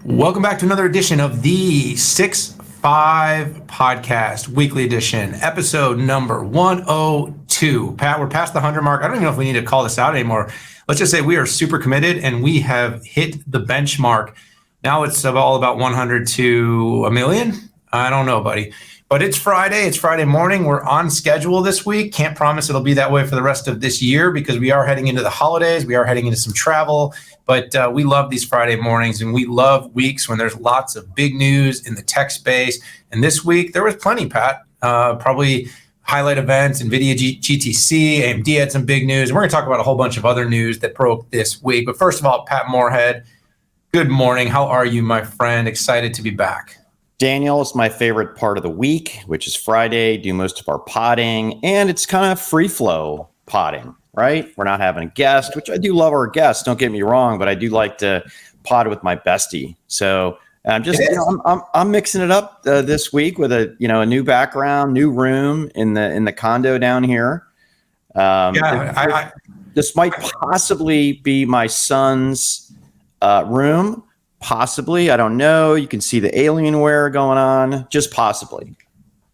Welcome back to another edition of the 6-5 Podcast, weekly edition, episode number 102. Pat, we're past the 100 mark. I don't even know if we need to call this out anymore. Let's just say we are super committed and we have hit the benchmark. Now it's all about 100 to a million. I don't know, buddy. But it's Friday. It's Friday morning. We're on schedule this week. Can't promise it'll be that way for the rest of this year because we are heading into the holidays. We are heading into some travel. But we love these Friday mornings, and we love weeks when there's lots of big news in the tech space. And this week, there was plenty, Pat. Probably highlight events, NVIDIA GTC, AMD had some big news. And we're going to talk about a whole bunch of other news that broke this week. But first of all, Pat Moorhead, good morning. How are you, my friend? Excited to be back. Daniel, it's my favorite part of the week, which is Friday, do most of our potting, and it's kind of free flow potting, right? We're not having a guest, which I do love our guests, don't get me wrong, but I do like to pod with my bestie. So I'm just, I'm mixing it up this week with a new background, new room in the condo down here. This might possibly be my son's room. Possibly, I don't know. You can see the Alienware going on, just possibly.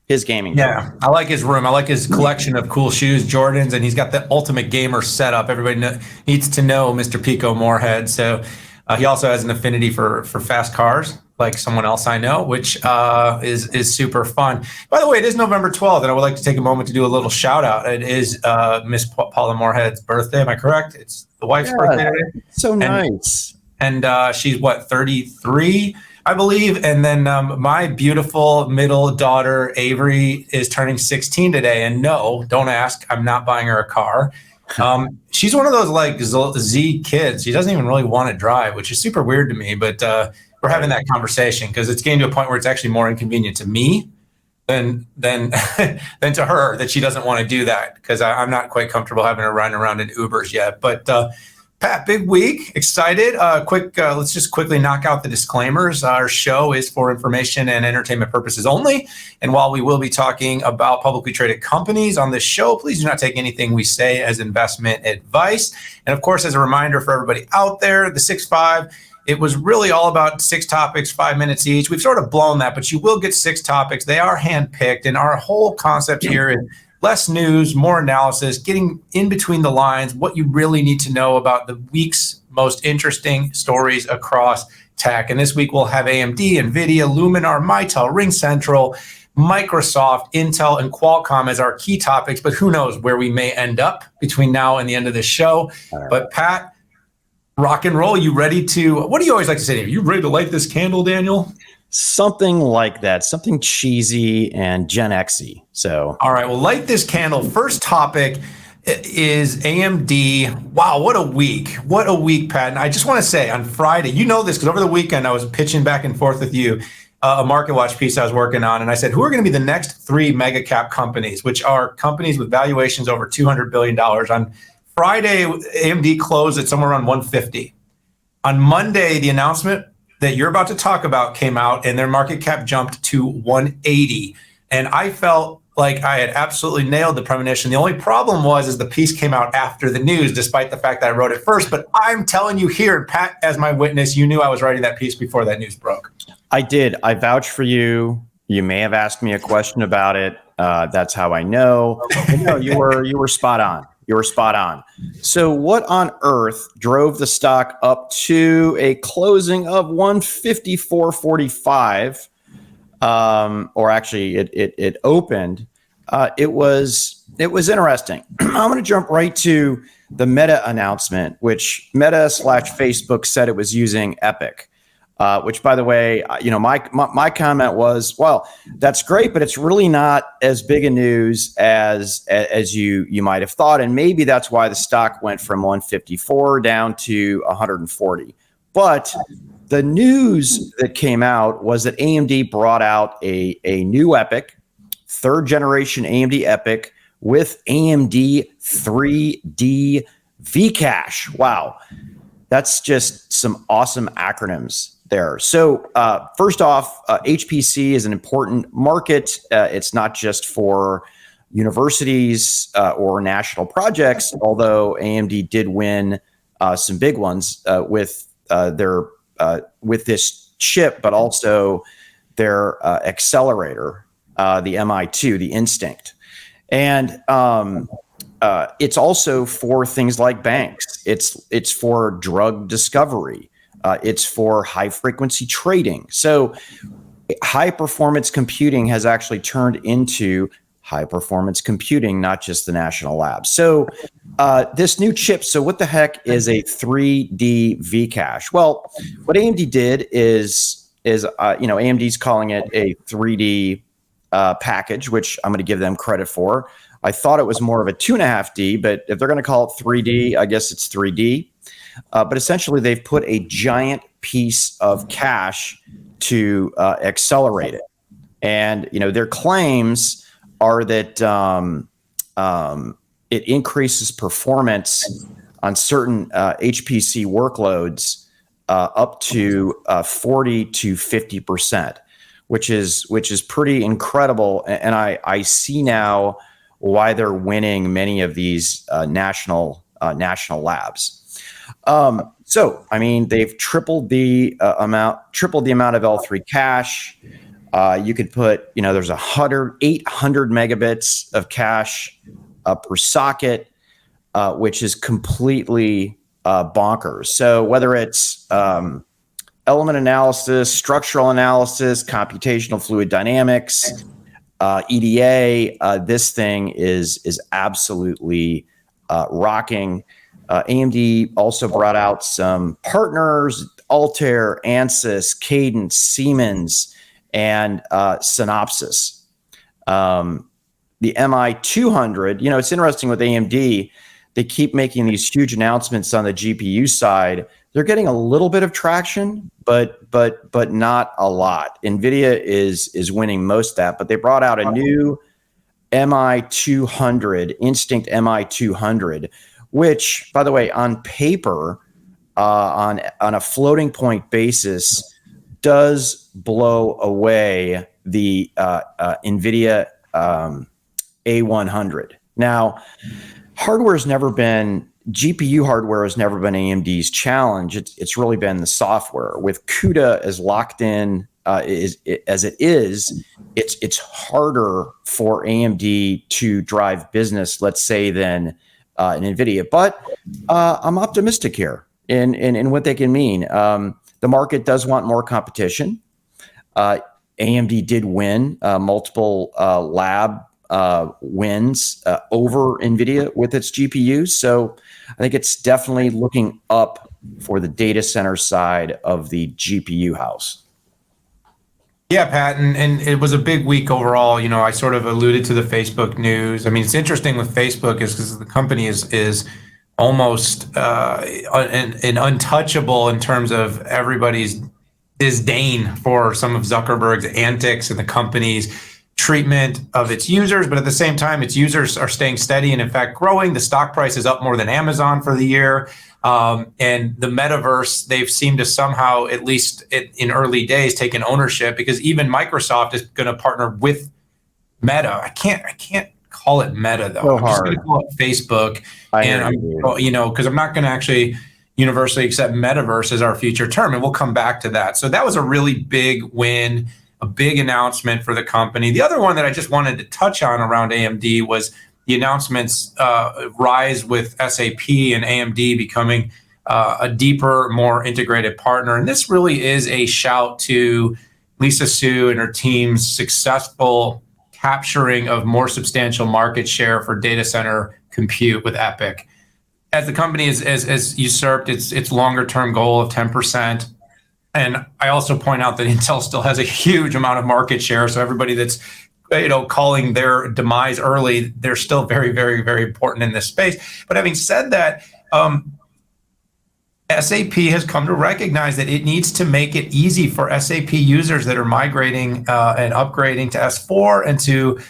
His gaming. Yeah, room. I like his room. I like his collection of cool shoes, Jordans, and he's got the ultimate gamer setup. Everybody needs to know Mr. Pico Moorhead. So he also has an affinity for fast cars, like someone else I know, which is super fun. By the way, it is November 12th, and I would like to take a moment to do a little shout out. It is Miss Paula Moorhead's birthday. Am I correct? It's the wife's birthday today. So nice. And she's 33, I believe. And then my beautiful middle daughter, Avery, is turning 16 today. And no, don't ask. I'm not buying her a car. She's one of those like Z kids. She doesn't even really want to drive, which is super weird to me. But we're having that conversation because it's getting to a point where it's actually more inconvenient to me than to her that she doesn't want to do that because I'm not quite comfortable having her riding around in Ubers yet. But Pat, big week, excited. Let's just quickly knock out the disclaimers. Our show is for information and entertainment purposes only. And while we will be talking about publicly traded companies on this show, please do not take anything we say as investment advice. And of course, as a reminder for everybody out there, the 6-5, it was really all about 6 topics, 5 minutes each. We've sort of blown that, but you will get 6 topics. They are handpicked. And our whole concept here is less news, more analysis, getting in between the lines, what you really need to know about the week's most interesting stories across tech. And this week we'll have AMD, NVIDIA, Luminar, Mitel-RingCentral, Microsoft, Intel, and Qualcomm as our key topics. But who knows where we may end up between now and the end of the show. But Pat, rock and roll. You ready to, what do you always like to say? Are you ready to light this candle, Daniel? Something like that, something cheesy and Gen X-y. So, all right, well, light this candle. First topic is AMD. Wow, what a week. What a week, Pat. And I just want to say on Friday, you know this because over the weekend I was pitching back and forth with you a market watch piece I was working on. And I said, who are going to be the next 3 mega cap companies, which are companies with valuations over $200 billion. On Friday, AMD closed at somewhere around 150. On Monday, the announcement that you're about to talk about came out and their market cap jumped to 180. And I felt like I had absolutely nailed the premonition. The only problem is the piece came out after the news, despite the fact that I wrote it first. But I'm telling you here, Pat, as my witness, you knew I was writing that piece before that news broke. I did. I vouch for you. You may have asked me a question about it. That's how I know. But no, you were spot on. You were spot on. So what on earth drove the stock up to a closing of 154.45? Or actually it opened. It was interesting. I'm going to jump right to the Meta announcement, which Meta/Facebook said it was using Epic. Which, by the way, my comment was, well, that's great, but it's really not as big a news as you might have thought, and maybe that's why the stock went from 154 down to 140. But the news that came out was that AMD brought out a new EPYC, 3rd generation AMD EPYC with AMD 3D V-Cache. Wow, that's just some awesome acronyms there. So first off, HPC is an important market. It's not just for universities or national projects, although AMD did win some big ones with this chip, but also their accelerator, the MI2, the Instinct. And it's also for things like banks. It's for drug discovery. It's for high frequency trading. So high performance computing has actually turned into high performance computing, not just the national labs. So this new chip, so what the heck is a 3D V-cache? Well, what AMD did is AMD's calling it a 3D package, which I'm going to give them credit for. I thought it was more of a 2.5D, but if they're going to call it 3D, I guess it's 3D. But essentially, they've put a giant piece of cache to accelerate it. And, their claims are that it increases performance on certain HPC workloads up to 40 to 50%, which is pretty incredible. And I see now why they're winning many of these national labs. So, I mean, they've tripled the amount of L3 cache. You could put, there's 800 megabits of cache per socket, which is completely bonkers. So whether it's element analysis, structural analysis, computational fluid dynamics, EDA, this thing is absolutely rocking. AMD also brought out some partners: Altair, Ansys, Cadence, Siemens, and Synopsys. The MI200, it's interesting with AMD, they keep making these huge announcements on the GPU side. They're getting a little bit of traction, but not a lot. NVIDIA is winning most of that, but they brought out a new MI200, Instinct MI200, which, by the way, on paper, on a floating point basis, does blow away the NVIDIA A100. Now, GPU hardware has never been AMD's challenge. It's really been the software. With CUDA as locked in as it is, it's harder for AMD to drive business, let's say, than NVIDIA. But I'm optimistic here in what they can mean. The market does want more competition. AMD did win multiple lab wins over NVIDIA with its GPUs. So I think it's definitely looking up for the data center side of the GPU house. Yeah, Pat, and it was a big week overall. I sort of alluded to the Facebook news. I mean, it's interesting with Facebook is because the company is almost an untouchable in terms of everybody's disdain for some of Zuckerberg's antics and the company's treatment of its users. But at the same time, its users are staying steady and in fact growing. The stock price is up more than Amazon for the year. And the metaverse, they've seemed to somehow, at least in early days, taken ownership, because even Microsoft is going to partner with Meta. I can't call it Meta though. So I'm just going to call it Facebook. Because I'm not going to actually universally accept metaverse as our future term, and we'll come back to that. So that was a really big win, a big announcement for the company. The other one that I just wanted to touch on around AMD was the announcements rise with SAP and AMD becoming a deeper, more integrated partner. And this really is a shout to Lisa Su and her team's successful capturing of more substantial market share for data center compute with EPYC. As the company has usurped its longer-term goal of 10%. And I also point out that Intel still has a huge amount of market share. So everybody that's calling their demise early, they're still very, very, very important in this space. But having said that, SAP has come to recognize that it needs to make it easy for SAP users that are migrating and upgrading to S4 and to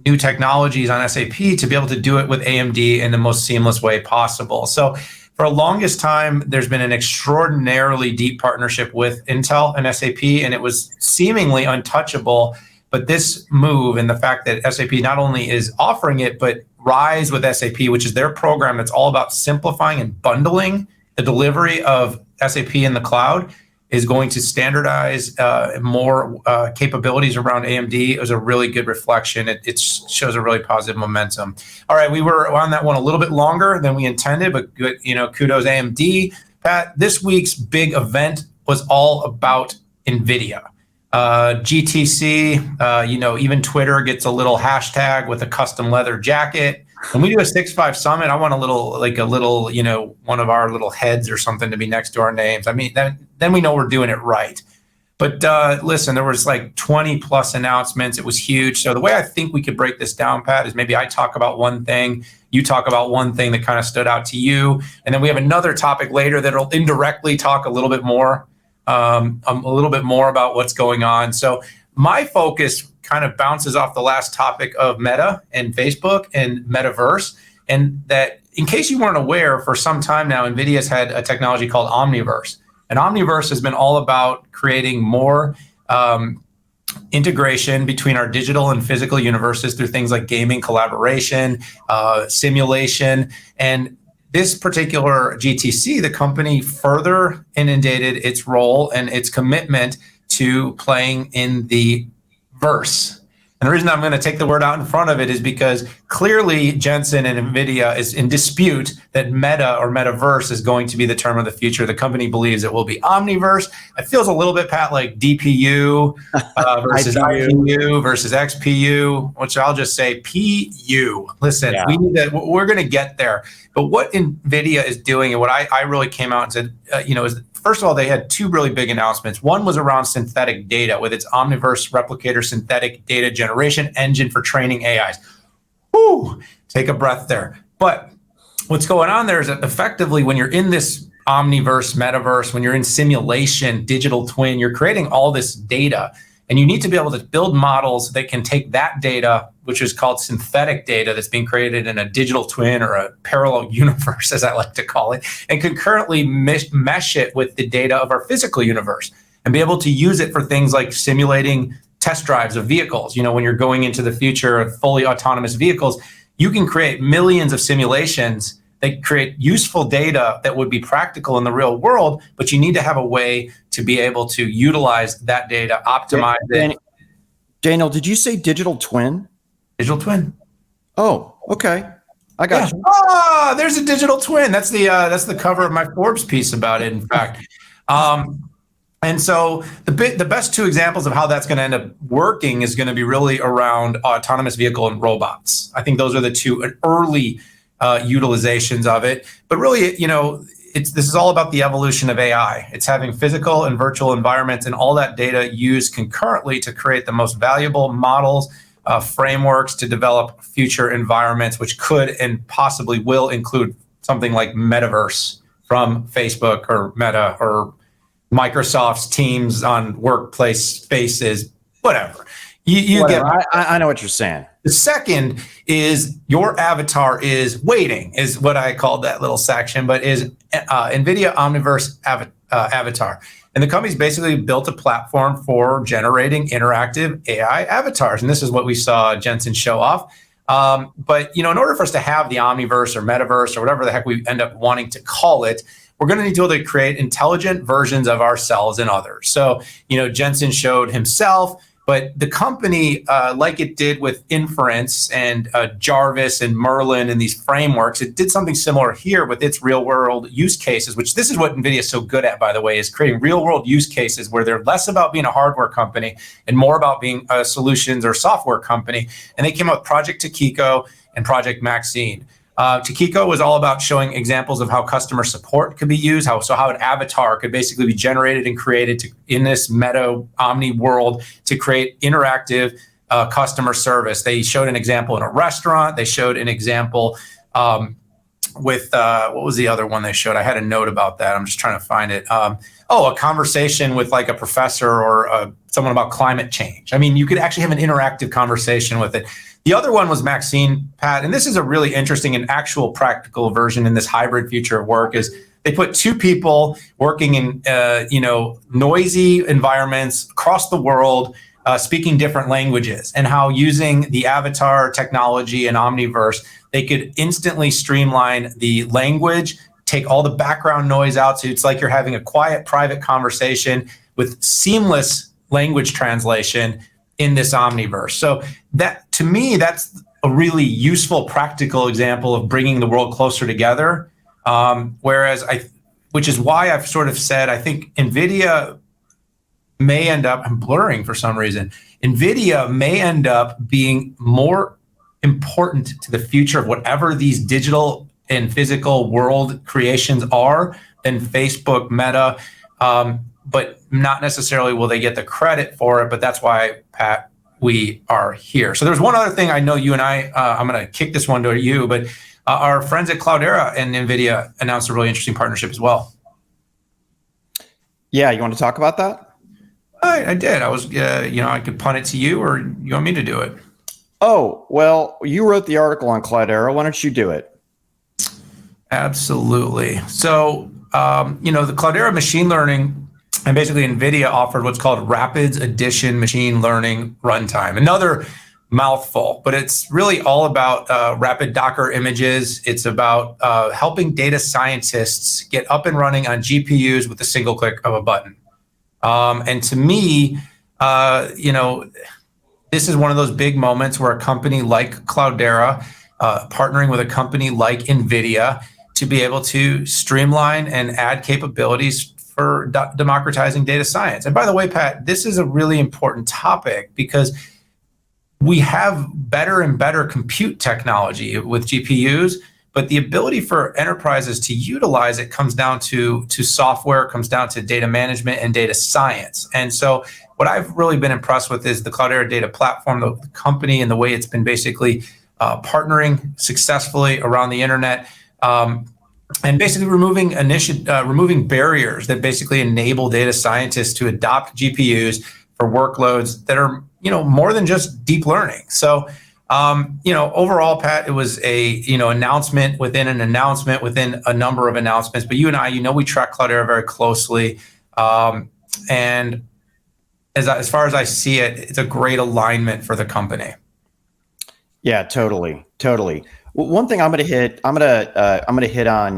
new technologies on SAP to be able to do it with AMD in the most seamless way possible. So for the longest time, there's been an extraordinarily deep partnership with Intel and SAP, and it was seemingly untouchable. But this move and the fact that SAP not only is offering it, but Rise with SAP, which is their program that's all about simplifying and bundling the delivery of SAP in the cloud is going to standardize more capabilities around AMD. It was a really good reflection. It shows a really positive momentum. All right, we were on that one a little bit longer than we intended, but good, kudos AMD. Pat, this week's big event was all about NVIDIA. GTC, even Twitter gets a little hashtag with a custom leather jacket. When we do a 6.5 summit, I want a little, one of our little heads or something to be next to our names. I mean, then we know we're doing it right. But listen, there was like 20 plus announcements. It was huge. So the way I think we could break this down, Pat, is maybe I talk about one thing, you talk about one thing that kind of stood out to you, and then we have another topic later that'll indirectly talk a little bit more about what's going on. So my focus kind of bounces off the last topic of Meta and Facebook and Metaverse. And that, in case you weren't aware, for some time now, NVIDIA's had a technology called Omniverse. And Omniverse has been all about creating more integration between our digital and physical universes through things like gaming, collaboration, simulation. And this particular GTC, the company further inundated its role and its commitment to playing in the verse. And the reason I'm going to take the word out in front of it is because clearly Jensen and NVIDIA is in dispute that Meta or Metaverse is going to be the term of the future. The company believes it will be Omniverse. It feels a little bit, Pat, like DPU versus IPU versus XPU, which I'll just say PU. Listen, we're going to get there. But what NVIDIA is doing, and what I really came out and said, is first of all, they had two really big announcements. One was around synthetic data with its Omniverse Replicator synthetic data generation engine for training AIs. Whew, take a breath there. But what's going on there is that effectively when you're in this Omniverse, Metaverse, when you're in simulation, digital twin, you're creating all this data. And you need to be able to build models that can take that data, which is called synthetic data that's being created in a digital twin or a parallel universe, as I like to call it, and concurrently mesh it with the data of our physical universe and be able to use it for things like simulating test drives of vehicles. When you're going into the future of fully autonomous vehicles, you can create millions of simulations that create useful data that would be practical in the real world, but you need to have a way to be able to utilize that data, optimize it. Daniel, did you say digital twin? Digital twin. Oh, okay. I got you. There's a digital twin. That's the cover of my Forbes piece about it, in fact. And so the best two examples of how that's going to end up working is going to be really around autonomous vehicle and robots. I think those are the two early utilizations of it. But really, this is all about the evolution of AI. It's having physical and virtual environments and all that data used concurrently to create the most valuable models, frameworks to develop future environments, which could and possibly will include something like Metaverse from Facebook or Meta or Microsoft's Teams on workplace spaces, whatever. You get. I know what you're saying. The second is your avatar is waiting, is what I called that little section, but is NVIDIA Omniverse Avatar. And the company's basically built a platform for generating interactive AI avatars. And this is what we saw Jensen show off. But in order for us to have the Omniverse or Metaverse or whatever the heck we end up wanting to call it, we're going to need to be able to create intelligent versions of ourselves and others. So, Jensen showed himself. But the company, like it did with Inference and Jarvis and Merlin and these frameworks, it did something similar here with its real world use cases, which this is what NVIDIA is so good at, by the way, is creating real world use cases where they're less about being a hardware company and more about being a solutions or software company. And they came up with Project Takiko and Project Maxine. Takiko was all about showing examples of how customer support could be used, how an avatar could basically be generated and created in this meta omni world to create interactive customer service. They showed an example in a restaurant. They showed an example with what was the other one they showed? I had a note about that. I'm just trying to find it. A conversation with like a professor or someone about climate change. I mean, you could actually have an interactive conversation with it. The other one was Maxine, Pat, and this is a really interesting and actual practical version in this hybrid future of work. Is they put two people working in noisy environments across the world, speaking different languages, and how using the avatar technology and Omniverse, they could instantly streamline the language, take all the background noise out. So it's like you're having a quiet, private conversation with seamless language translation in this omniverse. So that, to me, that's a really useful, practical example of bringing the world closer together. Which is why I've sort of said, I think NVIDIA may end up, I'm blurring for some reason, NVIDIA may end up being more important to the future of whatever these digital and physical world creations are than Facebook, Meta, but not necessarily will they get the credit for it. But that's why, Pat, we are here. So there's one other thing I know you and I'm going to kick this one to you, but our friends at Cloudera and NVIDIA announced a really interesting partnership as well. Yeah, you want to talk about that? I did. I was, I could punt it to you, or you want me to do it? Oh, well, you wrote the article on Cloudera. Why don't you do it? Absolutely. So, the Cloudera machine learning, and basically NVIDIA offered what's called Rapids Edition Machine Learning Runtime. Another mouthful, but it's really all about rapid Docker images. It's about helping data scientists get up and running on GPUs with a single click of a button. And to me, this is one of those big moments where a company like Cloudera partnering with a company like NVIDIA to be able to streamline and add capabilities for democratizing data science. And by the way, Pat, this is a really important topic because we have better and better compute technology with GPUs, but the ability for enterprises to utilize it comes down to software, comes down to data management and data science. And so what I've really been impressed with is the Cloudera data platform, the company, and the way it's been basically partnering successfully around the internet, and basically removing barriers that basically enable data scientists to adopt GPUs for workloads that are, more than just deep learning. So, overall, Pat, it was a, announcement within an announcement within a number of announcements. But you and I, we track Cloudera very closely. And as far as I see it, it's a great alignment for the company. Yeah, totally. One thing I'm going to hit on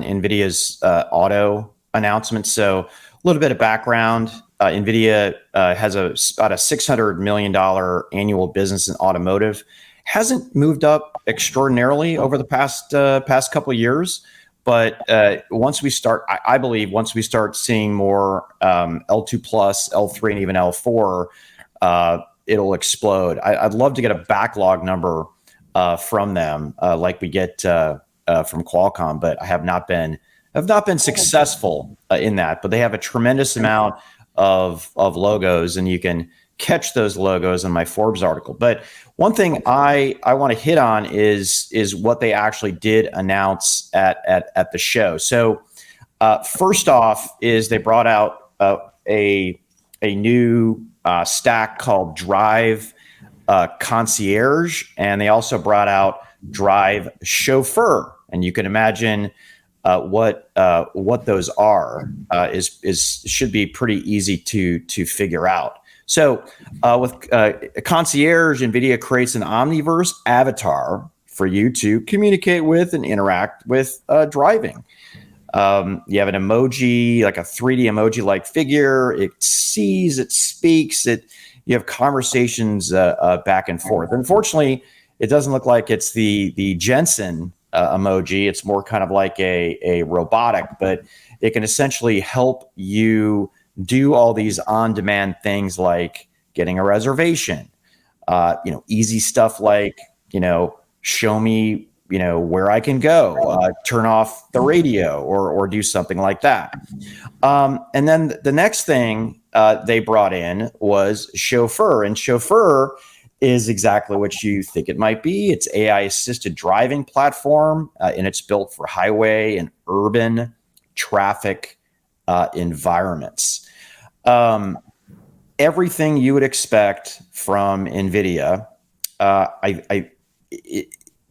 NVIDIA's auto announcement. So a little bit of background. NVIDIA has about a $600 million annual business in automotive. Hasn't moved up extraordinarily over the past couple of years, but once we start seeing more L2 plus, L3, and even L4, it'll explode. I'd love to get a backlog number from them, like we get from Qualcomm, but I have not been successful in that. But they have a tremendous amount of logos, and you can catch those logos in my Forbes article. But one thing I want to hit on is what they actually did announce at the show. So first off is they brought out a new stack called Drive Concierge, and they also brought out Drive Chauffeur. And you can imagine what those are should be pretty easy to figure out. So with Concierge, NVIDIA creates an omniverse avatar for you to communicate with and interact with driving. You have an emoji, like a 3D emoji-like figure. It sees, it speaks, you have conversations back and forth. Unfortunately, it doesn't look like it's the Jensen emoji. It's more kind of like a robotic, but it can essentially help you do all these on-demand things like getting a reservation, easy stuff like, show me, where I can go, turn off the radio or do something like that. And then the next thing they brought in was Chauffeur, and Chauffeur is exactly what you think it might be. It's AI-assisted driving platform, and it's built for highway and urban traffic environments. Everything you would expect from NVIDIA.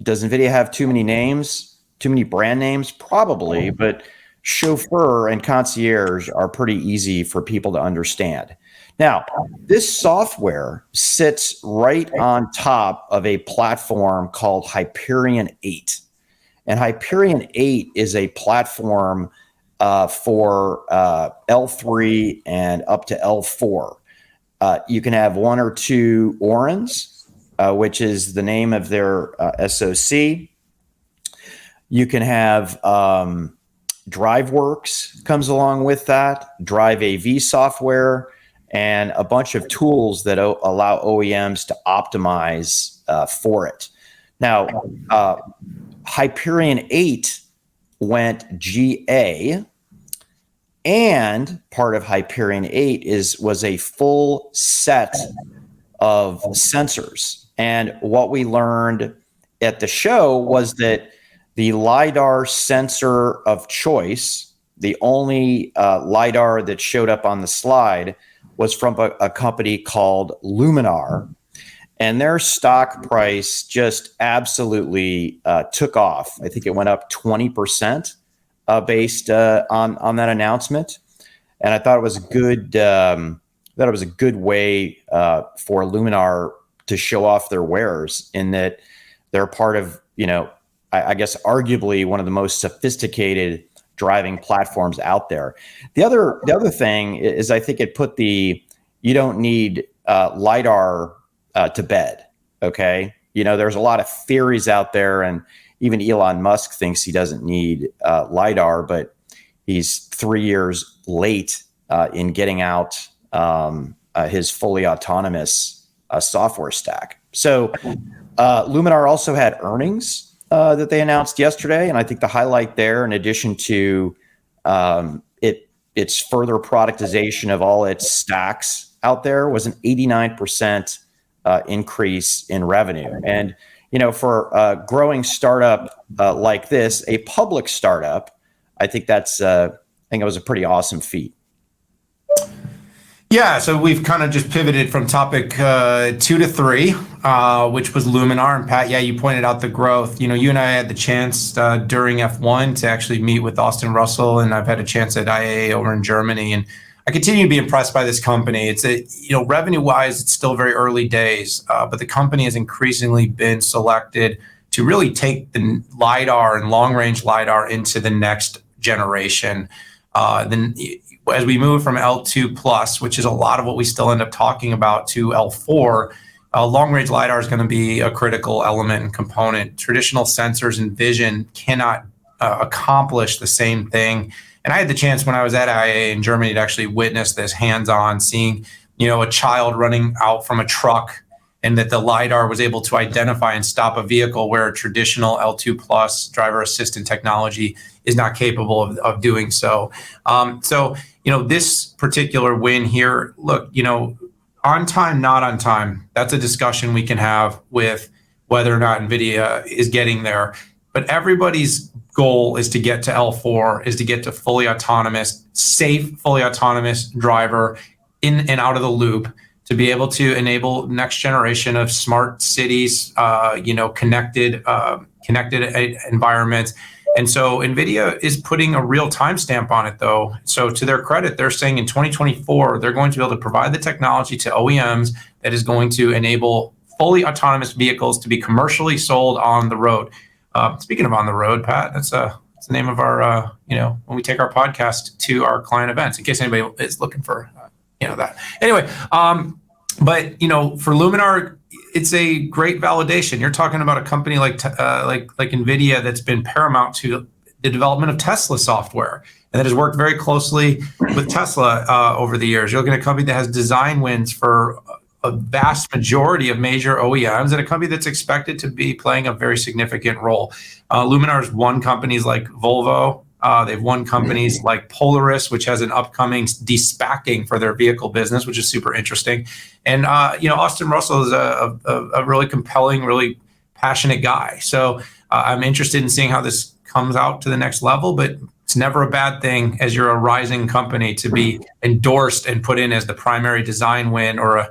Does NVIDIA have too many names, too many brand names? Probably, but Chauffeur and Concierge are pretty easy for people to understand. Now, this software sits right on top of a platform called Hyperion 8. And Hyperion 8 is a platform for L3 and up to L4. You can have one or two Orins, which is the name of their SoC. You can have DriveWorks comes along with that, Drive AV software, and a bunch of tools that allow OEMs to optimize for it. Now, Hyperion 8 went GA, and part of Hyperion 8 was a full set of sensors. And what we learned at the show was that the LiDAR sensor of choice, the only LiDAR that showed up on the slide, was from a company called Luminar. And their stock price just absolutely took off. I think it went up 20% based on that announcement. And I thought it was a good way for Luminar to show off their wares, in that they're part of, I guess arguably one of the most sophisticated driving platforms out there. The other thing is, I think it put you don't need LiDAR to bed. Okay. There's a lot of theories out there, and even Elon Musk thinks he doesn't need LiDAR, but he's 3 years late in getting out his fully autonomous software stack. So Luminar also had earnings that they announced yesterday. And I think the highlight there, in addition to its further productization of all its stacks out there, was an 89% increase in revenue. And, for a growing startup like this, a public startup, I think it was a pretty awesome feat. Yeah, so we've kind of just pivoted from topic 2 to 3, which was Luminar. And Pat, yeah, you pointed out the growth. You and I had the chance during F1 to actually meet with Austin Russell, and I've had a chance at IAA over in Germany. And I continue to be impressed by this company. It's revenue-wise, it's still very early days, but the company has increasingly been selected to really take the LiDAR and long-range LiDAR into the next generation. Then as we move from L2 plus, which is a lot of what we still end up talking about, to L4, long-range LiDAR is going to be a critical element and component. Traditional sensors and vision cannot accomplish the same thing. And I had the chance when I was at IAA in Germany to actually witness this hands-on, seeing, a child running out from a truck, and that the LiDAR was able to identify and stop a vehicle where traditional L2 plus driver assistant technology is not capable of doing so. This particular win here, look, on time, not on time, that's a discussion we can have with whether or not NVIDIA is getting there. But everybody's goal is to get to L4, is to get to fully autonomous, safe, fully autonomous driver in and out of the loop, to be able to enable next generation of smart cities, connected environments. And so NVIDIA is putting a real timestamp on it, though. So to their credit, they're saying in 2024, they're going to be able to provide the technology to OEMs that is going to enable fully autonomous vehicles to be commercially sold on the road. Speaking of on the road, Pat, that's the name of our, when we take our podcast to our client events, in case anybody is looking for, that. Anyway, but, for Luminar, it's a great validation. You're talking about a company like NVIDIA that's been paramount to the development of Tesla software, and that has worked very closely with Tesla over the years. You're looking at a company that has design wins for a vast majority of major OEMs, and a company that's expected to be playing a very significant role. Luminar's won companies like Volvo. They've won companies like Polaris, which has an upcoming de-SPACing for their vehicle business, which is super interesting. And, Austin Russell is a really compelling, really passionate guy. So I'm interested in seeing how this comes out to the next level, but it's never a bad thing as you're a rising company to be endorsed and put in as the primary design win, or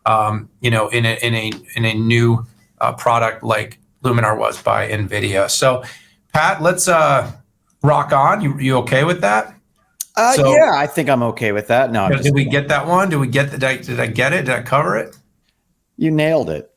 in a new product like Luminar was by NVIDIA. So Pat, let's rock on. You okay with that? Yeah, I think I'm okay with that. No, did we get that one? Did I get it? Did I cover it? You nailed it.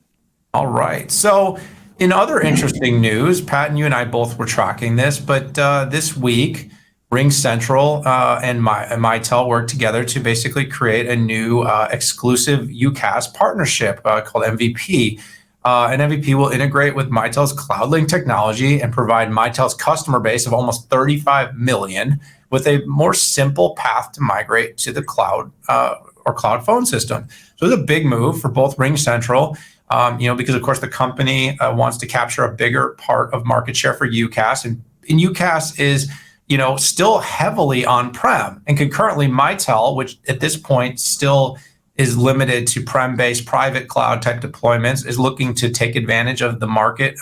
All right. So In other interesting news, Pat and you and I both were tracking this, but this week, RingCentral and Mitel worked together to basically create a new exclusive UCaaS partnership called MVP. And MVP will integrate with Mitel's CloudLink technology and provide Mitel's customer base of almost 35 million with a more simple path to migrate to the cloud or cloud phone system. So it's a big move for both RingCentral, because of course the company wants to capture a bigger part of market share for UCaaS, and UCaaS is still heavily on-prem, and concurrently Mitel, which at this point still is limited to prem-based private cloud type deployments, is looking to take advantage of the market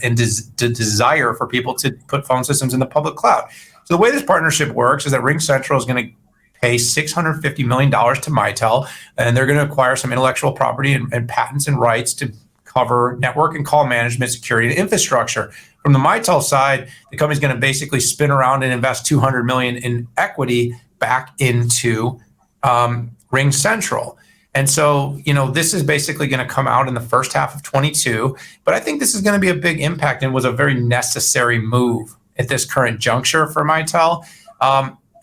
and desire for people to put phone systems in the public cloud. So the way this partnership works is that RingCentral is going to pay $650 million to Mitel, and they're going to acquire some intellectual property and patents and rights to cover network and call management, security, and infrastructure. From the Mitel side, the company's going to basically spin around and invest $200 million in equity back into RingCentral. And so, this is basically going to come out in the first half of 22, but I think this is going to be a big impact and was a very necessary move at this current juncture for Mitel,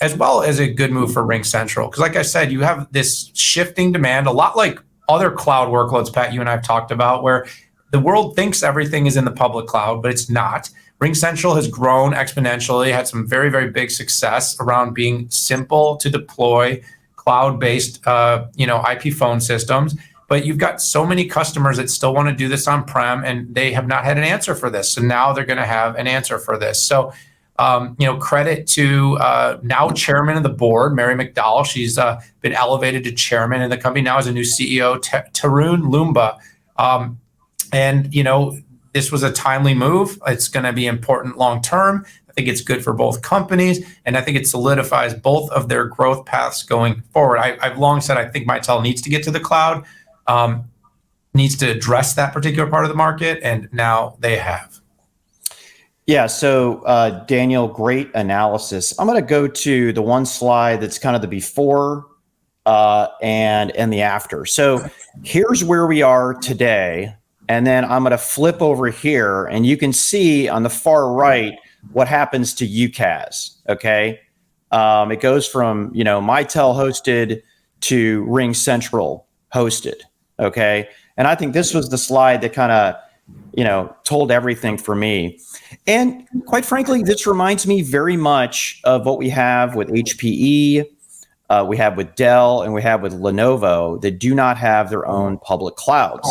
as well as a good move for RingCentral. Because like I said, you have this shifting demand, a lot like other cloud workloads, Pat, you and I have talked about, where the world thinks everything is in the public cloud, but it's not. RingCentral has grown exponentially, had some very, very big success around being simple to deploy cloud-based, IP phone systems. But you've got so many customers that still want to do this on-prem, and they have not had an answer for this. So now they're going to have an answer for this. So, credit to now chairman of the board, Mary McDowell. She's been elevated to chairman in the company now as a new CEO, Tarun Lumba. This was a timely move. It's going to be important long-term. I think it's good for both companies, and I think it solidifies both of their growth paths going forward. I've long said I think Mitel needs to get to the cloud, needs to address that particular part of the market, and now they have. Yeah, so Daniel, great analysis. I'm going to go to the one slide that's kind of the before and the after. So here's where we are today, and then I'm going to flip over here, and you can see on the far right what happens to UCaaS. Okay, it goes from Mitel hosted to RingCentral hosted. Okay, and I think this was the slide that kind of told everything for me. And quite frankly, this reminds me very much of what we have with HPE, we have with Dell, and we have with Lenovo that do not have their own public clouds.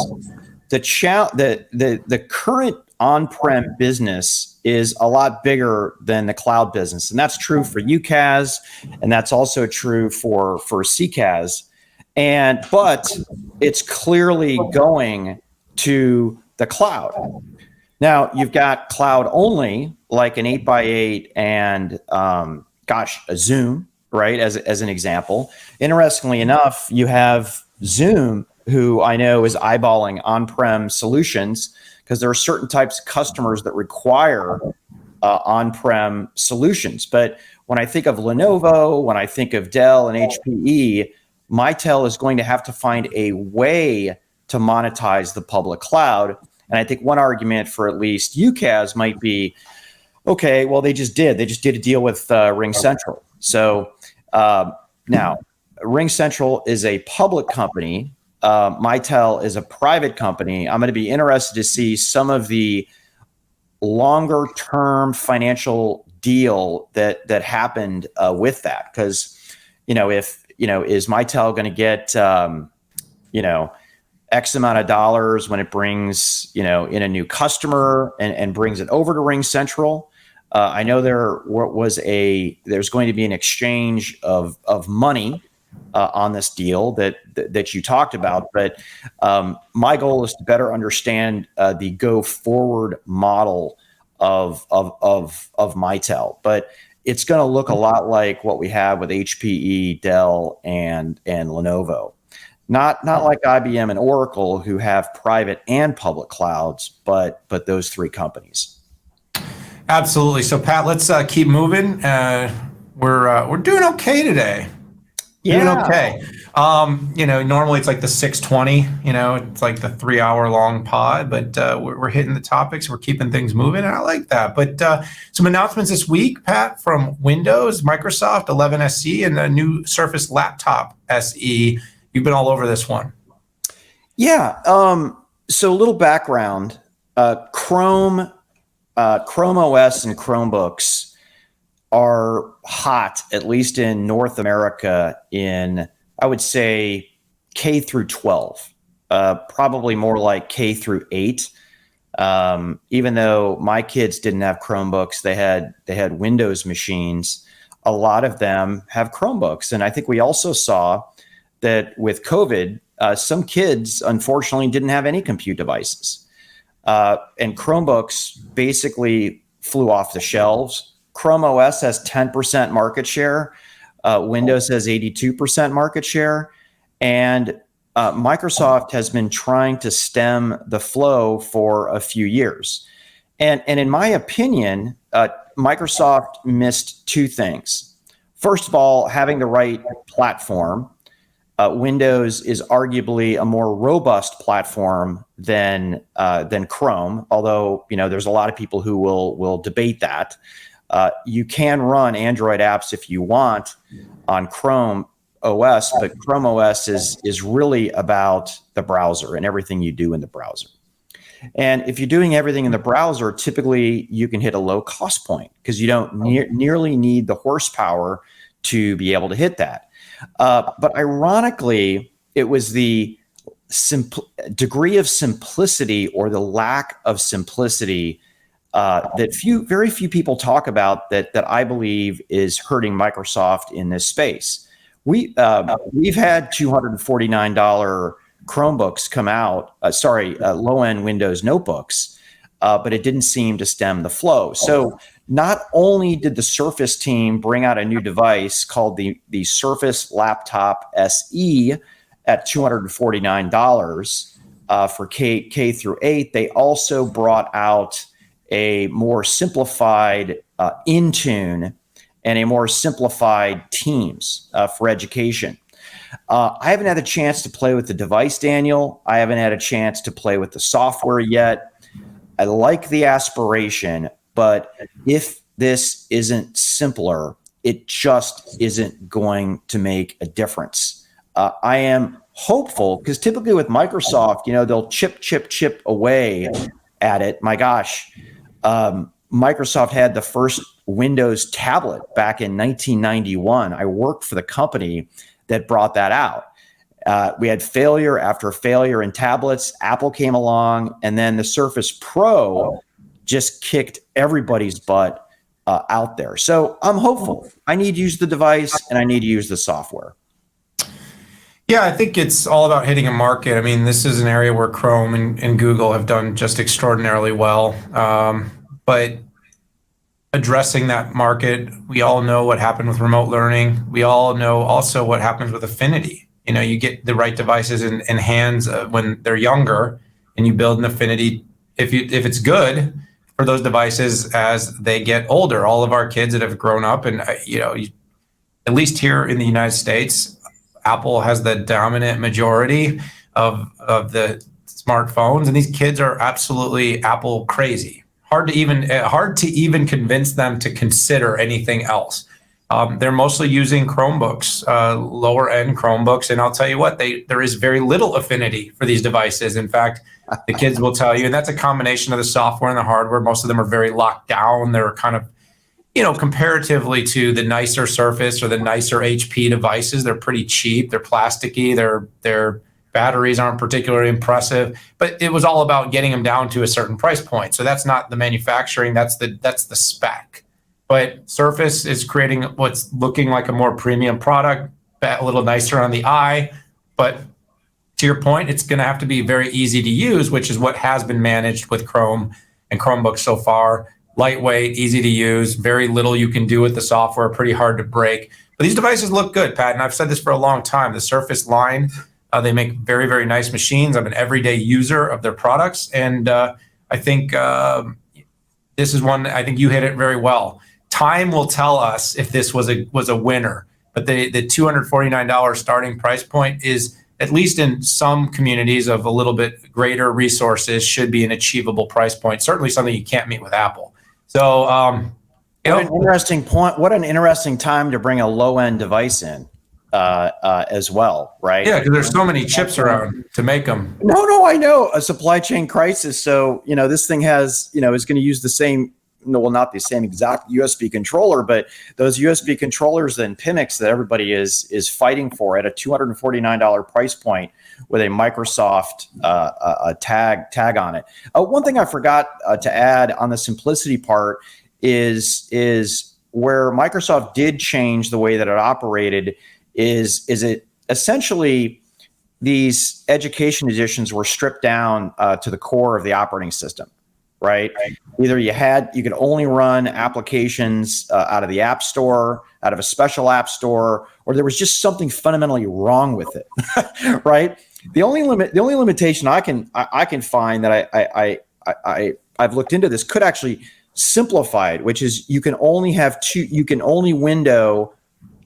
The current on-prem business is a lot bigger than the cloud business. And that's true for UCaaS, and that's also true for CCaaS. But it's clearly going to the cloud. Now, you've got cloud only, like an 8x8 and, a Zoom, right, as an example. Interestingly enough, you have Zoom, who I know is eyeballing on-prem solutions because there are certain types of customers that require on-prem solutions. But when I think of Lenovo, when I think of Dell and HPE, Mitel is going to have to find a way to monetize the public cloud. And I think one argument for at least UCaaS might be, okay, well, they just did a deal with RingCentral. So now RingCentral is a public company. Mitel is a private company. I'm going to be interested to see some of the longer term financial deal that happened with that. Because, is Mitel going to get, X amount of dollars when it brings, in a new customer and brings it over to RingCentral? I know there's going to be an exchange of money on this deal that you talked about, but my goal is to better understand the go forward model of Mitel. But it's going to look a lot like what we have with HPE, Dell, and Lenovo. Not like IBM and Oracle, who have private and public clouds, but those three companies. Absolutely. So Pat, let's keep moving. We're doing okay today. Doing Yeah. okay. Normally it's like the 620, it's like the 3 hour long pod, but we're hitting the topics. We're keeping things moving. And I like that. But some announcements this week, Pat, from Windows, Microsoft 11 SE, and the new Surface Laptop SE. You've been all over this one. Yeah. So a little background, Chrome OS and Chromebooks are hot, at least in North America, in, I would say, K through 12, probably more like K through 8. Even though my kids didn't have Chromebooks, they had Windows machines. A lot of them have Chromebooks. And I think we also saw that with COVID, some kids, unfortunately, didn't have any compute devices. And Chromebooks basically flew off the shelves. Chrome OS has 10% market share. Windows has 82% market share. And Microsoft has been trying to stem the flow for a few years. And in my opinion, Microsoft missed two things. First of all, having the right platform. Windows is arguably a more robust platform than Chrome, although there's a lot of people who will debate that. You can run Android apps if you want on Chrome OS, but Chrome OS is really about the browser and everything you do in the browser. And if you're doing everything in the browser, typically you can hit a low cost point because you don't nearly need the horsepower to be able to hit that. But ironically, it was the degree of simplicity or the lack of simplicity that very few people talk about that I believe is hurting Microsoft in this space. We've had $249 Chromebooks come out, low-end Windows notebooks, but it didn't seem to stem the flow. So not only did the Surface team bring out a new device called the Surface Laptop SE at $249 for K through 8, they also brought out a more simplified Intune and a more simplified Teams for education. I haven't had a chance to play with the device, Daniel. I haven't had a chance to play with the software yet. I like the aspiration, but if this isn't simpler, it just isn't going to make a difference. I am hopeful because typically with Microsoft, they'll chip away at it. My gosh, Microsoft had the first Windows tablet back in 1991. I worked for the company that brought that out. We had failure after failure in tablets. Apple came along, and then the Surface Pro just kicked everybody's butt out there. So I'm hopeful. I need to use the device, and I need to use the software. Yeah, I think it's all about hitting a market. I mean, this is an area where Chrome and Google have done just extraordinarily well. But addressing that market, we all know what happened with remote learning. We all know also what happens with affinity. You get the right devices in hands when they're younger, and you build an affinity if it's good for those devices as they get older. All of our kids that have grown up, and at least here in the United States, Apple has the dominant majority of the smartphones, and these kids are absolutely Apple crazy. Hard to even convince them to consider anything else. They're mostly using Chromebooks, lower end Chromebooks, and I'll tell you what, there is very little affinity for these devices. In fact, the kids will tell you, and that's a combination of the software and the hardware. Most of them are very locked down. They're kind of, comparatively to the nicer Surface or the nicer HP devices, they're pretty cheap. They're plasticky. Their batteries aren't particularly impressive. But it was all about getting them down to a certain price point. So that's not the manufacturing. That's the spec. But Surface is creating what's looking like a more premium product, a little nicer on the eye. But to your point, it's going to have to be very easy to use, which is what has been managed with Chrome and Chromebooks so far. Lightweight, easy to use, very little you can do with the software, pretty hard to break. But these devices look good, Pat, and I've said this for a long time. The Surface line, they make very, very nice machines. I'm an everyday user of their products, and I think this is one, I think you hit it very well. Time will tell us if this was a winner. but the $249 starting price point is, at least in some communities of a little bit greater resources, should be an achievable price point. Certainly something you can't meet with Apple. So, what an interesting point. What an interesting time to bring a low-end device in as well, right? Yeah, because there's so many chips around to make them. No, I know. A supply chain crisis. So, this thing has, is going to use the same, well, not the same exact USB controller, but those USB controllers and PMICs that everybody is fighting for at a $249 price point with a Microsoft tag on it. One thing I forgot to add on the simplicity part is where Microsoft did change the way that it operated is it essentially these education editions were stripped down to the core of the operating system. Right. Either you could only run applications out of the App Store, out of a special App Store, or there was just something fundamentally wrong with it. Right. The only limitation I can find that I've looked into this could actually simplify it, which is you can only window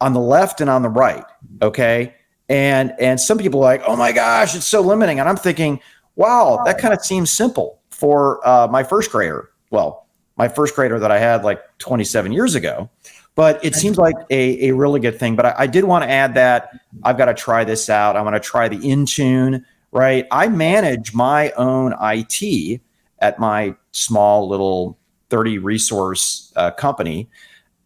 on the left and on the right. Okay. And some people are like, oh my gosh, it's so limiting. And I'm thinking, wow, that kind of seems simple for my first grader. Well, my first grader that I had like 27 years ago, but it seems like a really good thing. But I did want to add that I've got to try this out. I want to try the Intune, right? I manage my own IT at my small little 30 resource company.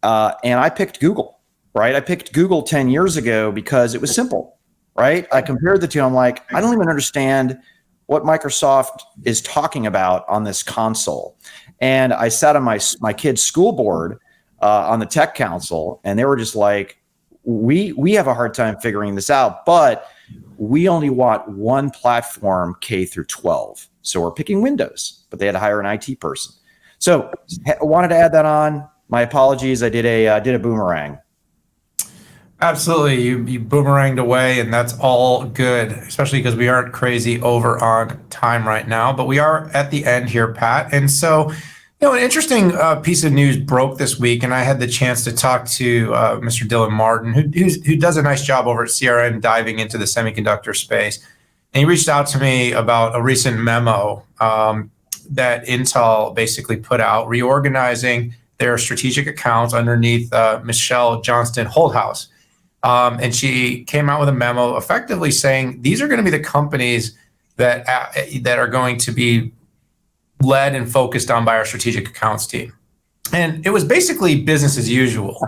And I picked Google, right? I picked Google 10 years ago because it was simple, right? I compared the two. I'm like, I don't even understand what Microsoft is talking about on this console. And I sat on my kid's school board on the tech council, and they were just like, we have a hard time figuring this out, but we only want one platform K through 12. So we're picking Windows, but they had to hire an IT person. So I wanted to add that on. My apologies. I did a boomerang. Absolutely. You boomeranged away, and that's all good, especially because we aren't crazy over on time right now, but we are at the end here, Pat. And so, an interesting piece of news broke this week, and I had the chance to talk to Mr. Dylan Martin, who does a nice job over at CRN diving into the semiconductor space. And he reached out to me about a recent memo that Intel basically put out reorganizing their strategic accounts underneath Michelle Johnston Holthouse. And she came out with a memo effectively saying these are going to be the companies that are going to be led and focused on by our strategic accounts team. And it was basically business as usual.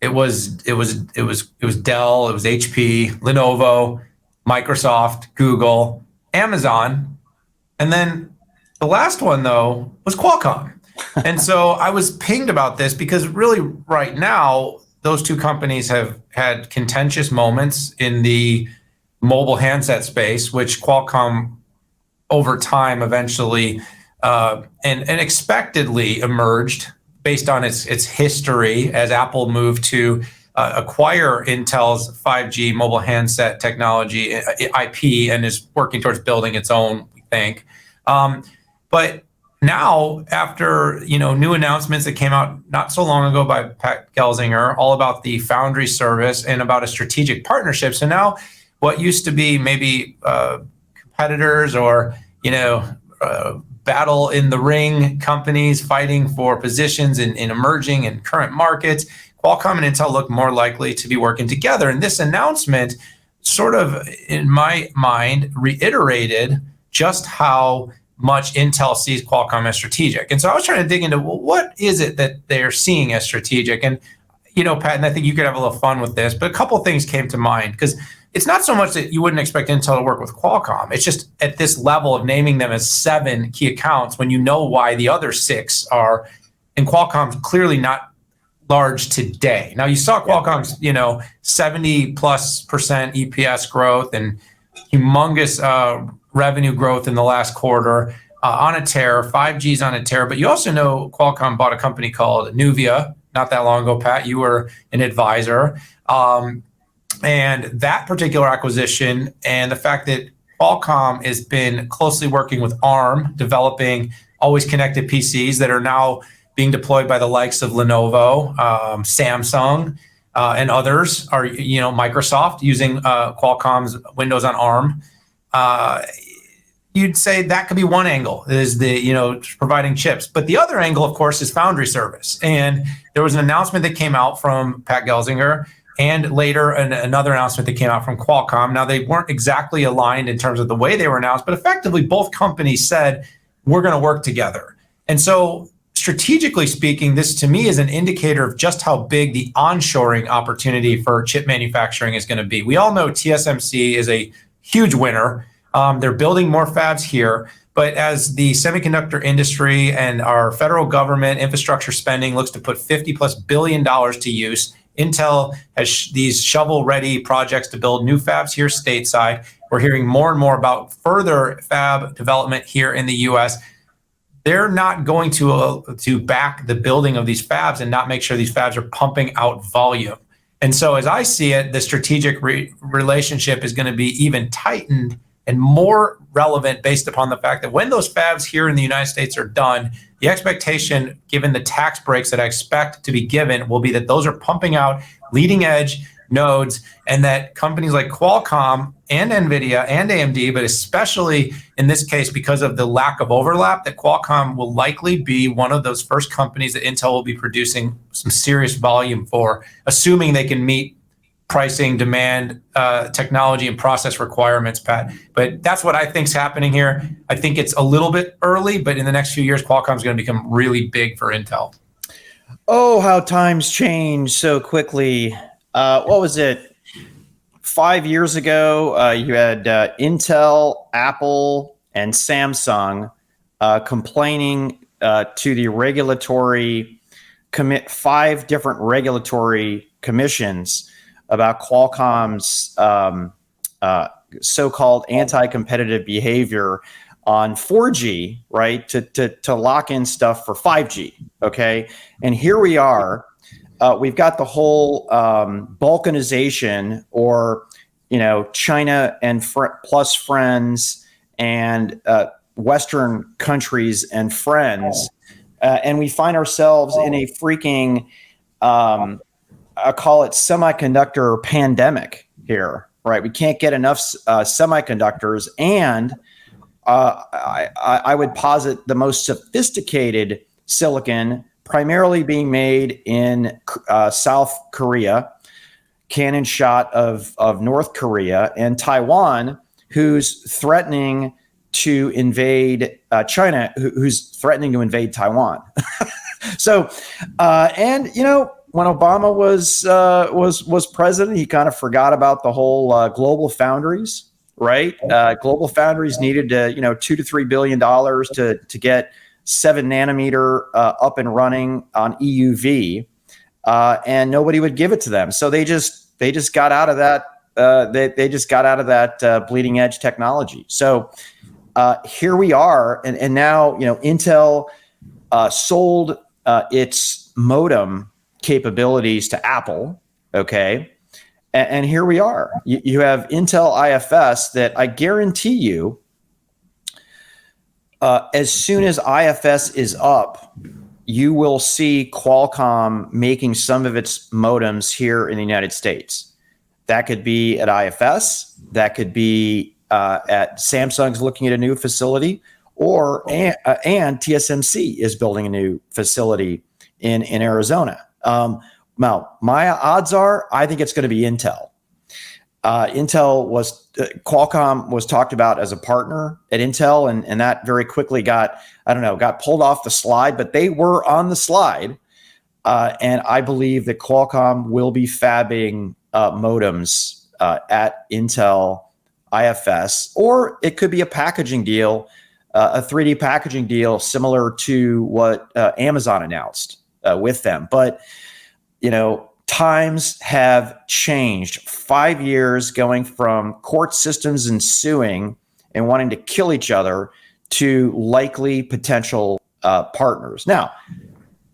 It was Dell, it was HP, Lenovo, Microsoft, Google, Amazon, and then the last one though was Qualcomm. And so I was pinged about this because really right now those two companies have had contentious moments in the mobile handset space, which Qualcomm over time eventually and expectedly emerged based on its history as Apple moved to acquire Intel's 5G mobile handset technology IP and is working towards building its own, we think. But now, after new announcements that came out not so long ago by Pat Gelsinger, all about the Foundry service and about a strategic partnership. So now, what used to be maybe competitors or battle in the ring companies fighting for positions in emerging and current markets, Qualcomm and Intel look more likely to be working together. And this announcement sort of, in my mind, reiterated just how much Intel sees Qualcomm as strategic. And so I was trying to dig into, well, what is it that they're seeing as strategic? And, Pat, and I think you could have a little fun with this, but a couple of things came to mind because it's not so much that you wouldn't expect Intel to work with Qualcomm. It's just at this level of naming them as 7 key accounts when you know why the other 6 are, and Qualcomm's clearly not large today. Now you saw Qualcomm's, 70+% EPS growth and humongous revenue growth in the last quarter on a tear. 5G's on a tear, but you also know Qualcomm bought a company called Nuvia not that long ago. Pat, you were an advisor, and that particular acquisition and the fact that Qualcomm has been closely working with ARM, developing always connected PCs that are now being deployed by the likes of Lenovo, Samsung, and others are, Microsoft using Qualcomm's Windows on ARM. You'd say that could be one angle, is providing chips. But the other angle, of course, is foundry service. And there was an announcement that came out from Pat Gelsinger, and later another announcement that came out from Qualcomm. Now, they weren't exactly aligned in terms of the way they were announced, but effectively both companies said, we're going to work together. And so strategically speaking, this to me is an indicator of just how big the onshoring opportunity for chip manufacturing is going to be. We all know TSMC is a huge winner. They're building more fabs here, but as the semiconductor industry and our federal government infrastructure spending looks to put $50+ billion to use, Intel has these shovel-ready projects to build new fabs here stateside. We're hearing more and more about further fab development here in the U.S. They're not going to back the building of these fabs and not make sure these fabs are pumping out volume. And so as I see it, the strategic relationship is going to be even tightened and more relevant based upon the fact that when those fabs here in the United States are done, the expectation, given the tax breaks that I expect to be given, will be that those are pumping out leading edge nodes, and that companies like Qualcomm and NVIDIA and AMD, but especially in this case because of the lack of overlap, that Qualcomm will likely be one of those first companies that Intel will be producing some serious volume for, assuming they can meet pricing, demand, technology, and process requirements, Pat. But that's what I think is happening here. I think it's a little bit early, but in the next few years, Qualcomm is going to become really big for Intel. Oh, how times change so quickly. What was it? 5 years ago, you had Intel, Apple, and Samsung complaining to the regulatory five different regulatory commissions about Qualcomm's so-called anti-competitive behavior on 4G, right, to lock in stuff for 5G, okay? And here we are. We've got the whole balkanization, or, China and plus friends, and Western countries and friends. And we find ourselves in a freaking, I call it semiconductor pandemic here, right? We can't get enough semiconductors, and I would posit the most sophisticated silicon primarily being made in South Korea, cannon shot of North Korea, and Taiwan, who's threatening to invade China, who's threatening to invade Taiwan. So, and when Obama was president, he kind of forgot about the whole global foundries, right? Global foundries needed $2 to $3 billion to get 7 nanometer up and running on EUV, and nobody would give it to them. So they just got out of that. They just got out of that bleeding edge technology. So here we are, and now Intel sold its modem capabilities to Apple. Okay, and here we are. You have Intel IFS that I guarantee you. As soon as IFS is up, you will see Qualcomm making some of its modems here in the United States. That could be at IFS. That could be at Samsung's looking at a new facility, and TSMC is building a new facility in Arizona. Now, my odds are, I think it's going to be Intel. Qualcomm was talked about as a partner at Intel, and that very quickly got pulled off the slide, but they were on the slide. And I believe that Qualcomm will be fabbing modems at Intel IFS, or it could be a packaging deal, a 3D packaging deal similar to what Amazon announced with them. But, times have changed. 5 years going from court systems and suing and wanting to kill each other to likely potential partners. Now,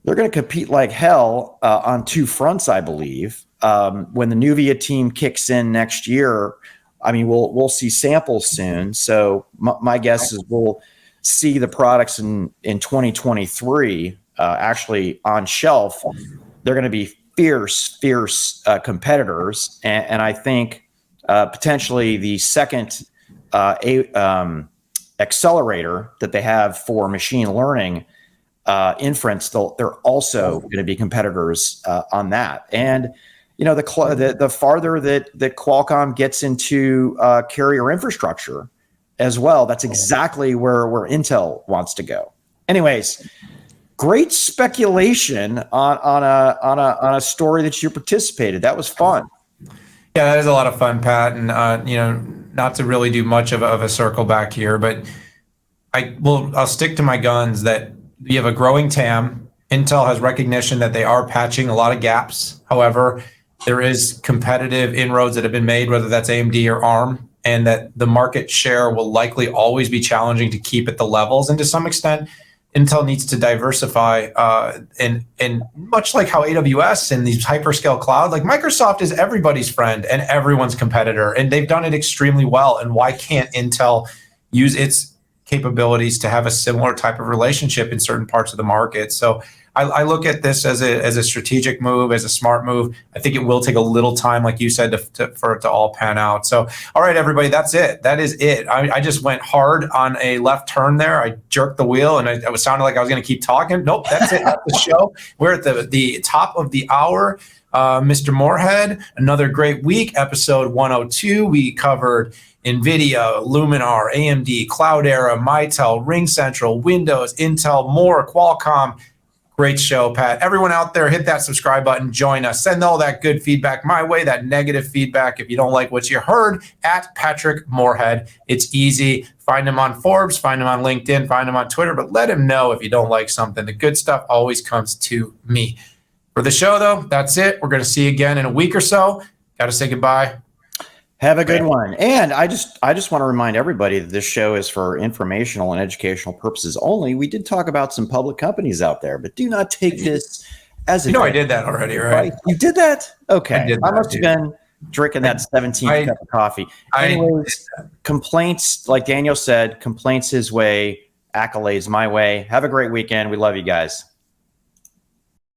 they're going to compete like hell on two fronts, I believe. When the Nuvia team kicks in next year, we'll see samples soon. So my guess is we'll see the products in 2023 actually on shelf. They're going to be fierce competitors, and I think potentially the second accelerator that they have for machine learning inference, they're also going to be competitors on that. And the farther that Qualcomm gets into carrier infrastructure as well, that's exactly where Intel wants to go. Anyways, great speculation on a story that you participated. That was fun. Yeah, that is a lot of fun, Pat. And not to really do much of a circle back here, but I'll stick to my guns that you have a growing TAM. Intel has recognition that they are patching a lot of gaps. However, there is competitive inroads that have been made, whether that's AMD or ARM, and that the market share will likely always be challenging to keep at the levels. And to some extent, Intel needs to diversify, and much like how AWS and these hyperscale cloud, like Microsoft is everybody's friend and everyone's competitor, and they've done it extremely well. And why can't Intel use its capabilities to have a similar type of relationship in certain parts of the market? So I look at this as a strategic move, as a smart move. I think it will take a little time, like you said, for it to all pan out. So, all right, everybody, that's it. That is it. I just went hard on a left turn there. I jerked the wheel, and it was sounding like I was going to keep talking. Nope, that's it. That's the show. We're at the top of the hour. Mr. Moorhead, another great week. Episode 102. We covered NVIDIA, Luminar, AMD, Cloudera, Mitel, RingCentral, Windows, Intel, Moor, Qualcomm. Great show, Pat. Everyone out there, hit that subscribe button. Join us. Send all that good feedback my way, that negative feedback. If you don't like what you heard, at Patrick Moorhead. It's easy. Find him on Forbes, find him on LinkedIn, find him on Twitter, but let him know if you don't like something. The good stuff always comes to me. For the show, though, that's it. We're going to see you again in a week or so. Got to say goodbye. Have a good one. And I just want to remind everybody that this show is for informational and educational purposes only. We did talk about some public companies out there, but do not take this as a I did that already, right? You did that? Okay. I must have dude. been drinking that 17th cup of coffee. Anyways, complaints, like Daniel said, complaints his way, accolades my way. Have a great weekend. We love you guys.